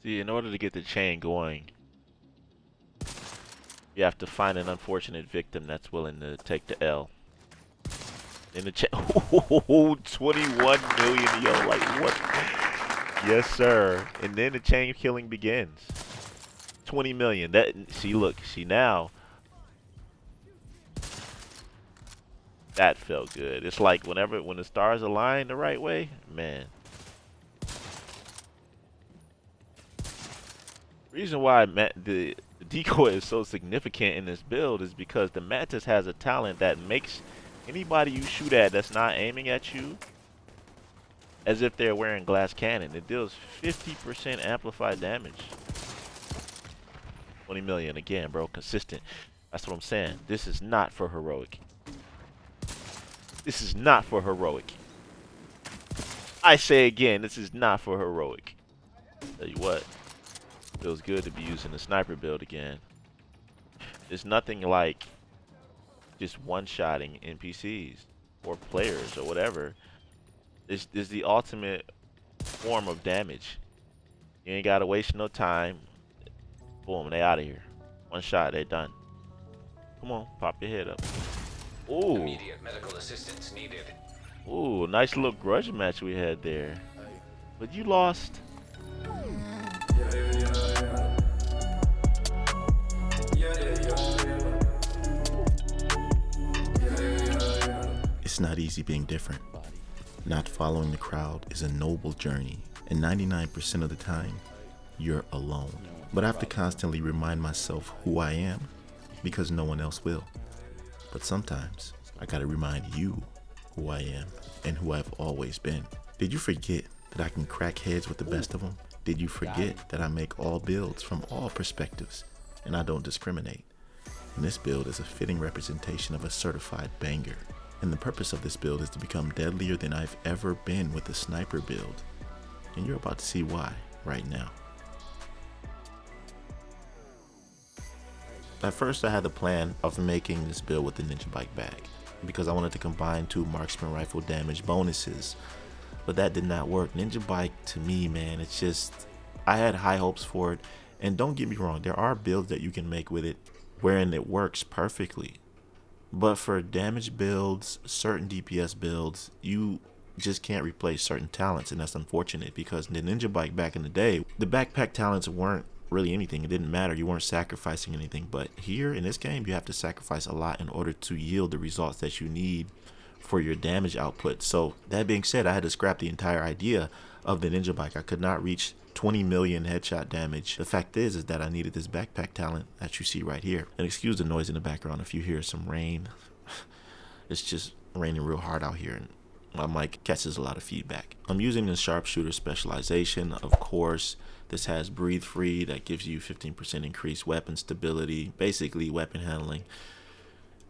See, in order to get the chain going, you have to find an unfortunate victim that's willing to take the L. In the chain, 21 million, yo, like what? Yes, sir. And then the chain killing begins. 20 million. That, see, look, see now. That felt good. It's like when the stars align the right way, man. Reason why the decoy is so significant in this build is because the Mantis has a talent that makes anybody you shoot at that's not aiming at you as if they're wearing glass cannon. It deals 50% amplified damage. 20 million again, bro. Consistent. That's what I'm saying. This is not for heroic. This is not for heroic. I say again, this is not for heroic. Tell you what, feels good to be using the sniper build again. There's nothing like just one-shotting NPCs or players or whatever. This is the ultimate form of damage. You ain't gotta waste no time. Boom, they out of here. One shot, they done. Come on, pop your head up. Ooh. Immediate medical assistance needed. Ooh, nice little grudge match we had there. But you lost. It's not easy being different. Not following the crowd is a noble journey, and 99% of the time, you're alone. But I have to constantly remind myself who I am, because no one else will. But sometimes, I gotta remind you who I am and who I've always been. Did you forget that I can crack heads with the best of them? Did you forget that I make all builds from all perspectives and I don't discriminate? And this build is a fitting representation of a certified banger. And the purpose of this build is to become deadlier than I've ever been with a sniper build. And you're about to see why right now. At first I had the plan of making this build with the ninja bike bag because I wanted to combine 2 marksman rifle damage bonuses, but that did not work. Ninja bike, to me, man, it's just, I had high hopes for it. And don't get me wrong, there are builds that you can make with it wherein it works perfectly, but for damage builds, certain DPS builds, you just can't replace certain talents, and that's unfortunate because the ninja bike back in the day, the backpack talents weren't really anything. It didn't matter. You weren't sacrificing anything. But here in this game, you have to sacrifice a lot in order to yield the results that you need for your damage output. So that being said, I had to scrap the entire idea of the ninja bike. I could not reach 20 million headshot damage. The fact is that I needed this backpack talent that you see right here. And excuse the noise in the background if you hear some rain. It's just raining real hard out here and my mic catches a lot of feedback. I'm using the sharpshooter specialization, of course. This has breathe free that gives you 15% increased weapon stability, basically weapon handling.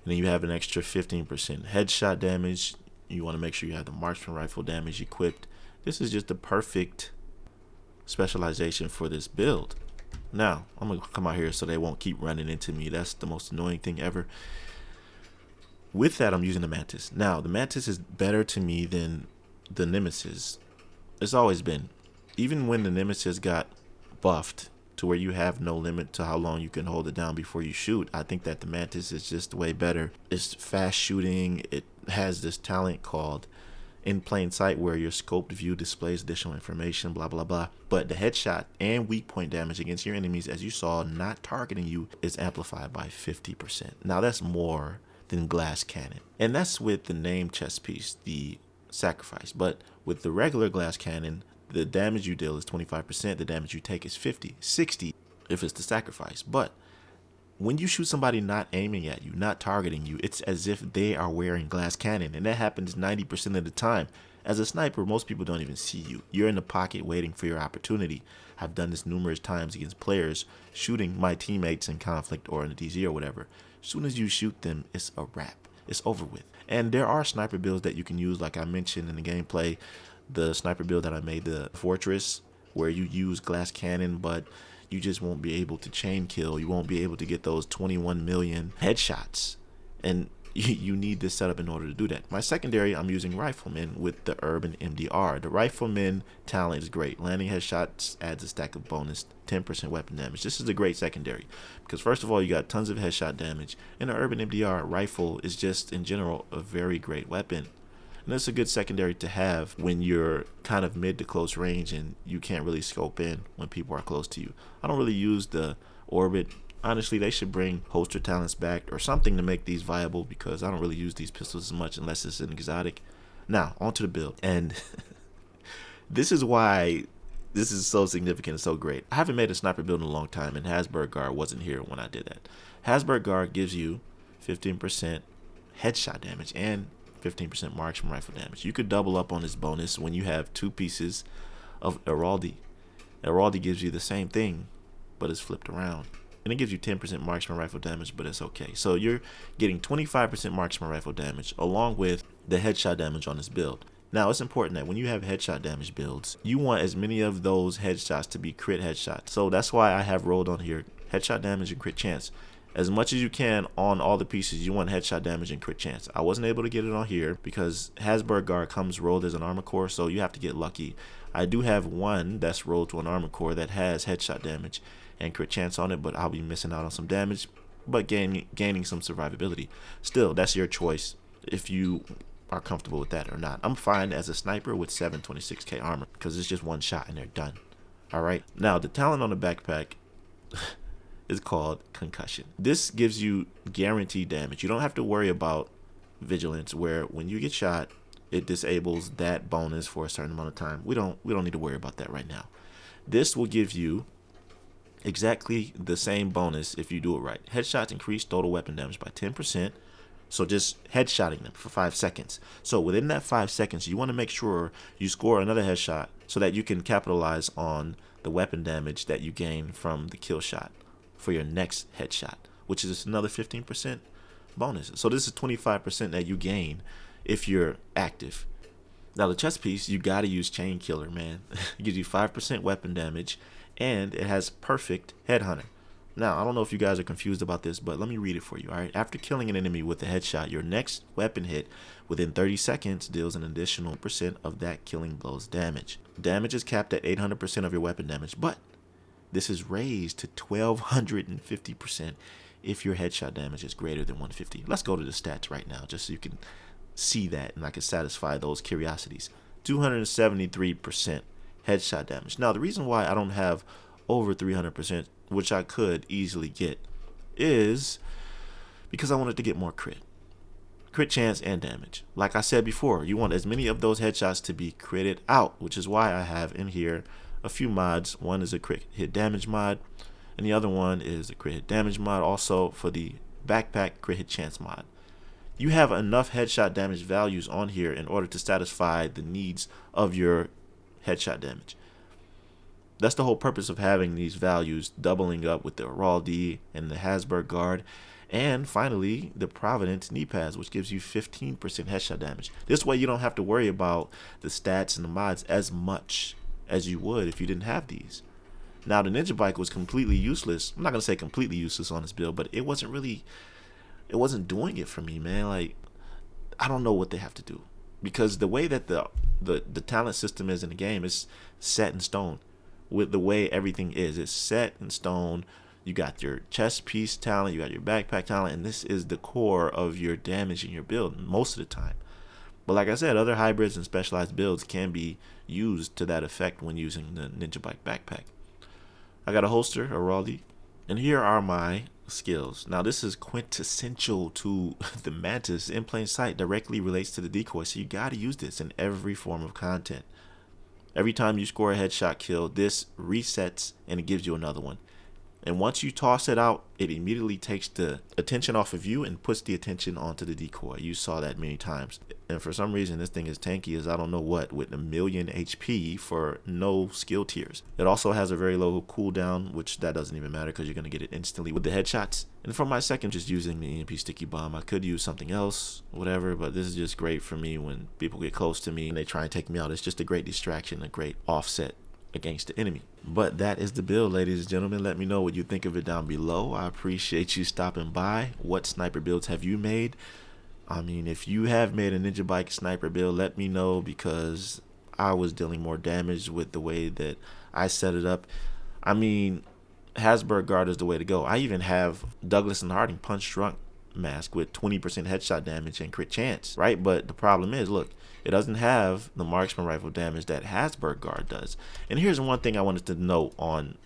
And then you have an extra 15% headshot damage. You want to make sure you have the marksman rifle damage equipped. This is just the perfect specialization for this build. Now, I'm going to come out here so they won't keep running into me. That's the most annoying thing ever. With that, I'm using the Mantis. Now, the Mantis is better to me than the Nemesis. It's always been. Even when the Nemesis got buffed to where you have no limit to how long you can hold it down before you shoot, I think that the Mantis is just way better. It's fast shooting. It has this talent called In Plain Sight where your scoped view displays additional information, blah, blah, blah. But the headshot and weak point damage against your enemies, as you saw, not targeting you, is amplified by 50%. Now, that's more than glass cannon. And that's with the name chest piece, the sacrifice. But with the regular glass cannon, the damage you deal is 25%, the damage you take is 50, 60 if it's the sacrifice. But when you shoot somebody not aiming at you, not targeting you, it's as if they are wearing glass cannon, and that happens 90% of the time. As a sniper, most people don't even see you. You're in the pocket waiting for your opportunity. I've done this numerous times against players, shooting my teammates in conflict or in a DZ or whatever. As soon as you shoot them, it's a wrap. It's over with. And there are sniper builds that you can use, like I mentioned in the gameplay. The sniper build that I made, the Fortress, where you use glass cannon, but you just won't be able to chain kill. You won't be able to get those 21 million headshots. And you need this setup in order to do that. My secondary, I'm using Rifleman with the Urban MDR. The Rifleman talent is great. Landing headshots adds a stack of bonus 10% weapon damage. This is a great secondary because first of all, you got tons of headshot damage, and the Urban MDR rifle is just in general a very great weapon. And it's a good secondary to have when you're kind of mid to close range and you can't really scope in when people are close to you. I don't really use the Orbit. Honestly, they should bring holster talents back or something to make these viable because I don't really use these pistols as much unless it's an exotic. Now, onto the build. And this is why this is so significant and so great. I haven't made a sniper build in a long time, and 𝐻𝐵 wasn't here when I did that. 𝐻𝐵 gives you 15% headshot damage and 15% marksman rifle damage. You could double up on this bonus when you have 2 pieces of 𝐬𝐸. 𝐬𝐸 gives you the same thing, but it's flipped around. And it gives you 10% marksman rifle damage, but it's okay. So you're getting 25% marksman rifle damage along with the headshot damage on this build. Now, it's important that when you have headshot damage builds, you want as many of those headshots to be crit headshots. So that's why I have rolled on here headshot damage and crit chance. As much as you can on all the pieces, you want headshot damage and crit chance. I wasn't able to get it on here because 𝐻𝐵 comes rolled as an armor core, so you have to get lucky. I do have one that's rolled to an armor core that has headshot damage and crit chance on it, but I'll be missing out on some damage, but gaining some survivability. Still, that's your choice if you are comfortable with that or not. I'm fine as a sniper with 726k armor because it's just one shot and they're done. All right. Now, the talent on the backpack is called Concussion. This gives you guaranteed damage. You don't have to worry about vigilance, where when you get shot, it disables that bonus for a certain amount of time. We don't need to worry about that right now. This will give you exactly the same bonus if you do it right. Headshots increase total weapon damage by 10%. So just headshotting them for 5 seconds. So within that 5 seconds, you want to make sure you score another headshot so that you can capitalize on the weapon damage that you gain from the kill shot for your next headshot, which is another 15% bonus. So this is 25% that you gain if you're active. Now the chest piece, you got to use Chain Killer, man. It gives you 5% weapon damage, and it has perfect headhunter. Now, I don't know if you guys are confused about this, but let me read it for you, all right? After killing an enemy with a headshot, your next weapon hit within 30 seconds deals an additional % of that killing blow's damage. Damage is capped at 800% of your weapon damage, but this is raised to 1250% if your headshot damage is greater than 150. Let's go to the stats right now just so you can see that and I can satisfy those curiosities. 273% headshot damage. Now, the reason why I don't have over 300%, which I could easily get, is because I wanted to get more crit chance and damage. Like I said before, you want as many of those headshots to be critted out, which is why I have in here a few mods. One is a crit hit damage mod, and the other one is a crit hit damage mod, also for the backpack crit hit chance mod. You have enough headshot damage values on here in order to satisfy the needs of your headshot damage. That's the whole purpose of having these values doubling up with the 𝐬𝐸 and the 𝐻𝐵, and finally the Providence knee pads, which gives you 15% headshot damage. This way you don't have to worry about the stats and the mods as much as you would if you didn't have these. Now, the Ninja Bike was completely useless. I'm not gonna say completely useless on this build, but it wasn't doing it for me, man. Like, I don't know what they have to do, because the way that the talent system is in the game is set in stone. With the way everything is, it's set in stone. You got your chest piece talent, you got your backpack talent, and this is the core of your damage in your build most of the time. But like I said, other hybrids and specialized builds can be used to that effect when using the Ninja Bike backpack. I got a holster, a 𝐬𝐸, and here are my skills. Now, this is quintessential to the Mantis. In plain sight directly relates to the decoy, so you got to use this in every form of content. Every time you score a headshot kill, this resets and it gives you another one. And once you toss it out, it immediately takes the attention off of you and puts the attention onto the decoy. You saw that many times. And for some reason, this thing is tanky as I don't know what, with 1,000,000 HP for no skill tiers. It also has a very low cooldown, which that doesn't even matter because you're going to get it instantly with the headshots. And for my second, just using the EMP sticky bomb. I could use something else, whatever, but this is just great for me when people get close to me and they try and take me out. It's just a great distraction, a great offset against the enemy. But that is the build, ladies and gentlemen. Let me know what you think of it down below. I appreciate you stopping by. What sniper builds have you made? I mean, if you have made a Ninja Bike sniper build, let me know, because I was dealing more damage with the way that I set it up. I mean, Hasberg guard is the way to go. I even have Douglas and Harding punch drunk mask with 20% headshot damage and crit chance, right? But the problem is, look, it doesn't have the marksman rifle damage that Hasberg guard does. And here's one thing I wanted to note on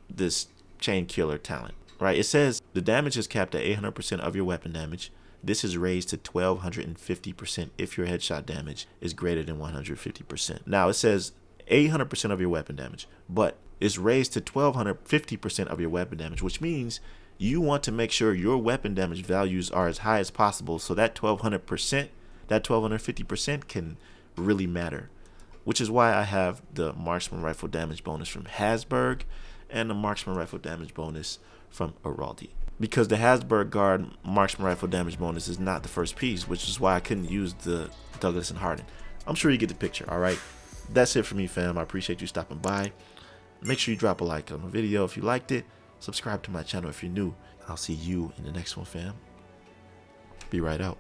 this chain killer talent, right? It says the damage is capped at 800% of your weapon damage. This is raised to 1250% if your headshot damage is greater than 150%. Now it says 800% of your weapon damage, but it's raised to 1250% of your weapon damage, which means you want to make sure your weapon damage values are as high as possible, so that 1200%, that 1250% can really matter. Which is why I have the marksman rifle damage bonus from Hasberg and the marksman rifle damage bonus from Araldi. Because the Hasberg guard marksman rifle damage bonus is not the first piece, which is why I couldn't use the Douglas and Harding. I'm sure you get the picture, alright? That's it for me, fam. I appreciate you stopping by. Make sure you drop a like on the video if you liked it. Subscribe to my channel if you're new. I'll see you in the next one, fam. Be right out.